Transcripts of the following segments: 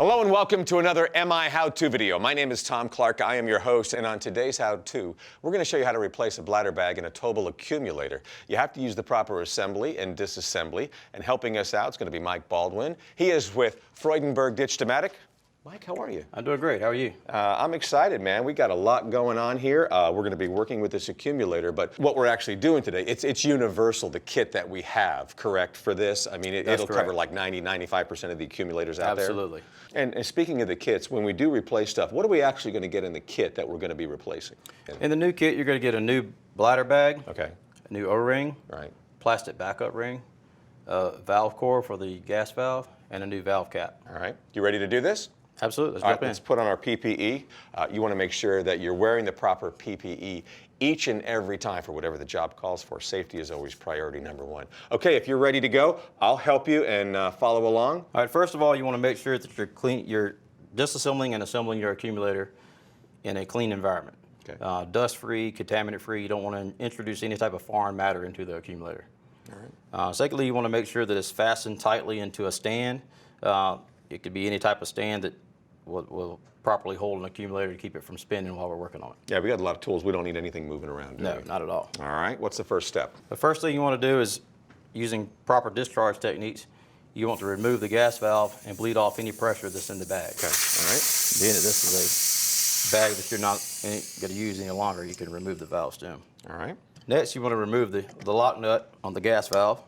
Hello and welcome to another MiHow2 video. My name is Tom Clark. I am your host, and on today's How-To, we're going to show you how to replace a bladder bag in a towable accumulator. You have to use the proper assembly and disassembly, and helping us out is going to be Mike Baldwin. He is with Freudenberg Dichtomatik. Mike, how are you? I'm doing great. How are you? I'm excited, man. We got a lot going on here. We're going to be working with this accumulator, but what we're actually doing today, it's universal, the kit that we have, correct, for this? I mean, it'll cover like 90-95% of the accumulators out there. Absolutely. And speaking of the kits, when we do replace stuff, what are we actually going to get in the kit that we're going to be replacing? In the new kit, you're going to get a new bladder bag, Okay. a new O-ring, Right. plastic backup ring, a valve core for the gas valve, and a new valve cap. All right. You ready to do this? Absolutely. Let's All jump right, in. let's put on our PPE. You want to make sure that you're wearing the proper PPE each and every time for whatever the job calls for. Safety is always priority number one. Okay, if you're ready to go, I'll help you and follow along. All right, first of all, you want to make sure that you're disassembling and assembling your accumulator in a clean environment. Okay. Dust-free, contaminant-free. You don't want to introduce any type of foreign matter into the accumulator. All right. Secondly, you want to make sure that it's fastened tightly into a stand. It could be any type of stand that will properly hold an accumulator to keep it from spinning while we're working on it. Yeah, we got a lot of tools. We don't need anything moving around, do No, we? not at all. All right, what's the first step? The first thing you want to do is, using proper discharge techniques, you want to remove the gas valve and bleed off any pressure that's in the bag. Okay, all right. Being that this is a bag that you're not going to use any longer, you can remove the valve stem. All right. Next, you want to remove the lock nut on the gas valve.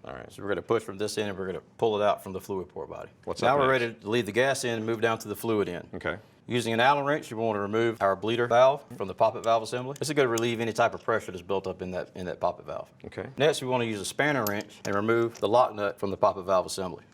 All right. So we're going to push from this end and we're going to pull it out from the fluid port body. What's now up we're next? ready to leave the gas in and move down to the fluid end. Okay. Using an Allen wrench, you want to remove our bleeder valve from the poppet valve assembly. This is going to relieve any type of pressure that's built up in that poppet valve. Okay. Next, we want to use a spanner wrench and remove the lock nut from the poppet valve assembly.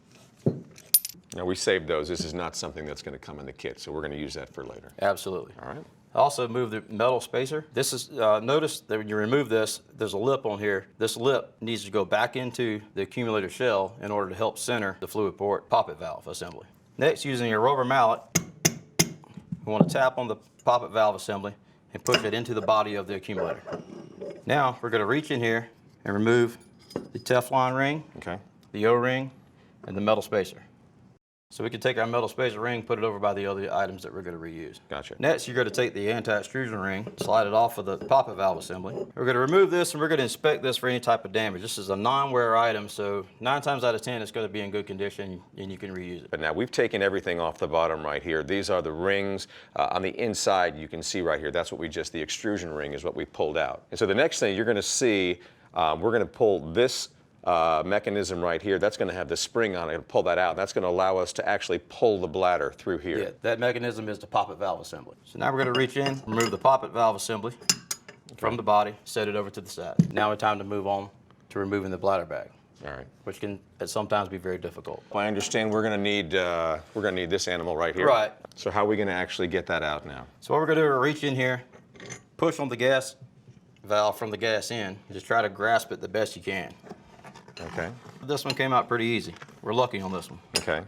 Now, we saved those. This is not something that's going to come in the kit, so we're going to use that for later. Absolutely. All right. Also move the metal spacer. This is, notice that when you remove this, there's a lip on here. This lip needs to go back into the accumulator shell in order to help center the fluid port poppet valve assembly. Next, using your rubber mallet, you want to tap on the poppet valve assembly and push it into the body of the accumulator. Now, we're going to reach in here and remove the Teflon ring, Okay. the O-ring, and the metal spacer. So we can take our metal spacer ring, put it over by the other items that we're going to reuse. Gotcha. Next, you're going to take the anti-extrusion ring, slide it off of the poppet valve assembly. We're going to remove this and we're going to inspect this for any type of damage. This is a non-wear item, so 9 times out of 10 it's going to be in good condition and you can reuse it. But now we've taken everything off the bottom right here. These are the rings. On the inside, you can see right here, that's what the extrusion ring is what we pulled out. And so the next thing you're going to see, we're going to pull this mechanism right here. That's going to have the spring on it and pull that out. That's going to allow us to actually pull the bladder through here. Yeah, that mechanism is the poppet valve assembly. So now we're going to reach in, remove the poppet valve assembly from the body, set it over to the side. Now it's time to move on to removing the bladder bag. All right. Which can sometimes be very difficult. Well, I understand we're going to need this animal right here. Right. So how are we going to actually get that out now? So what we're going to do is reach in here, push on the gas valve from the gas in, and just try to grasp it the best you can. Okay. This one came out pretty easy. We're lucky on this one. Okay.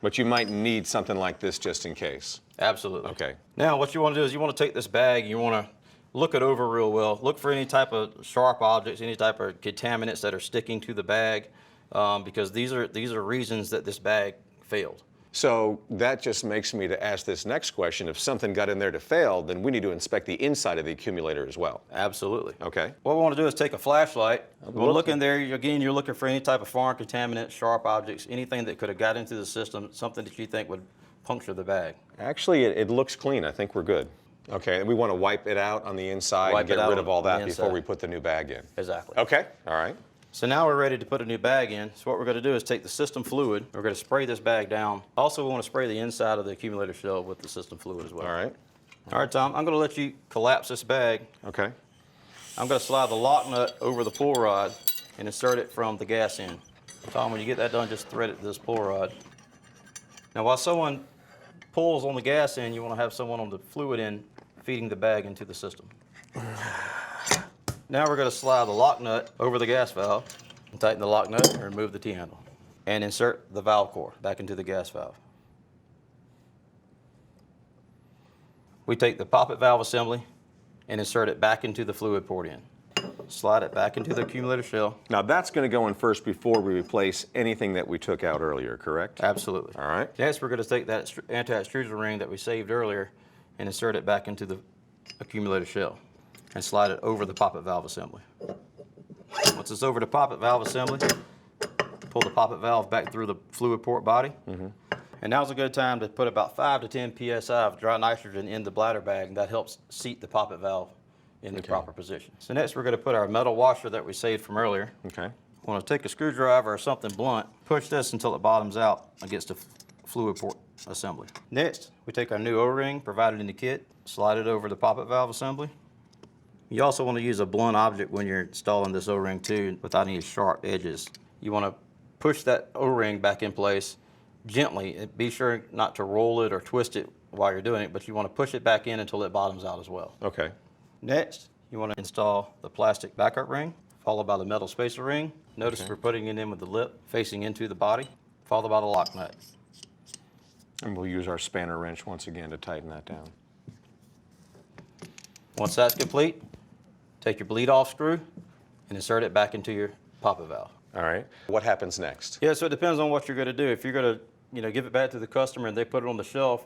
But you might need something like this just in case. Absolutely. Okay. Now what you want to do is you want to take this bag and you want to look it over real well. Look for any type of sharp objects, any type of contaminants that are sticking to the bag, because these are reasons that this bag failed. So that just makes me to ask this next question. If something got in there to fail, then we need to inspect the inside of the accumulator as well. Absolutely. Okay. What we want to do is take a flashlight. We'll look in there. Again, you're looking for any type of foreign contaminant, sharp objects, anything that could have got into the system, something that you think would puncture the bag. Actually, it looks clean. I think we're good. Okay, and we want to wipe it out on the inside and get rid of all that before we put the new bag in. Exactly. Okay, all right. So now we're ready to put a new bag in. So what we're going to do is take the system fluid. We're going to spray this bag down. Also, we want to spray the inside of the accumulator shell with the system fluid as well. All right. All right, Tom, I'm going to let you collapse this bag. Okay. I'm going to slide the lock nut over the pull rod and insert it from the gas end. Tom, when you get that done, just thread it to this pull rod. Now, while someone pulls on the gas end, you want to have someone on the fluid end feeding the bag into the system. Now we're going to slide the lock nut over the gas valve, and tighten the lock nut and remove the T-handle. And insert the valve core back into the gas valve. We take the poppet valve assembly and insert it back into the fluid port end. slide it back into the accumulator shell. Now that's going to go in first before we replace anything that we took out earlier, correct? Absolutely. All right. Next, we're going to take that anti-extrusion ring that we saved earlier and insert it back into the accumulator shell and slide it over the poppet valve assembly. Once it's over the poppet valve assembly, pull the poppet valve back through the fluid port body. And now's a good time to put about 5 to 10 psi of dry nitrogen in the bladder bag, and that helps seat the poppet valve in the proper position. So next we're going to put our metal washer that we saved from earlier. Okay. I want to take a screwdriver or something blunt, push this until it bottoms out against the fluid port assembly. Next, we take our new O-ring provided in the kit, slide it over the poppet valve assembly. You also want to use a blunt object when you're installing this O-ring too, without any sharp edges. You want to push that O-ring back in place gently. Be sure not to roll it or twist it while you're doing it, but you want to push it back in until it bottoms out as well. Okay. Next, you want to install the plastic backup ring, followed by the metal spacer ring. Notice we're putting it in with the lip facing into the body, followed by the lock nut. And we'll use our spanner wrench once again to tighten that down. Once that's complete, take your bleed off screw and insert it back into your poppet valve. All right. What happens next? Yeah, so it depends on what you're going to do. If you're going to, give it back to the customer and they put it on the shelf,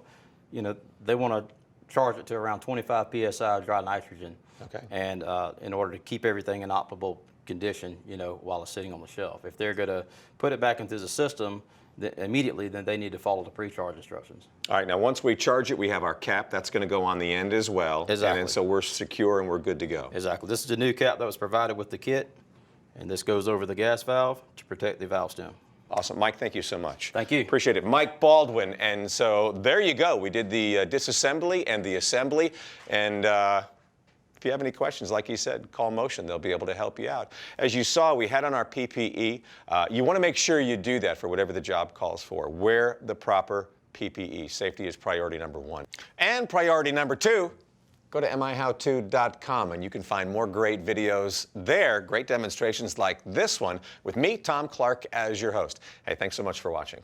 they want to charge it to around 25 psi of dry nitrogen. Okay. And in order to keep everything in optimal condition, while it's sitting on the shelf. If they're going to put it back into the system immediately, then they need to follow the pre-charge instructions. All right. Now, once we charge it, we have our cap. That's going to go on the end as well. Exactly. And then, so we're secure and we're good to go. Exactly. This is the new cap that was provided with the kit, and this goes over the gas valve to protect the valve stem. Awesome. Mike, thank you so much. Thank you. Appreciate it. Mike Baldwin. And so there you go. We did the disassembly and the assembly. And if you have any questions, like he said, call Motion. They'll be able to help you out. As you saw, we had on our PPE. You want to make sure you do that for whatever the job calls for. Wear the proper PPE. Safety is priority number 1. And priority number 2, go to MiHow2.com and you can find more great videos there, great demonstrations like this one with me, Tom Clark, as your host. Hey, thanks so much for watching.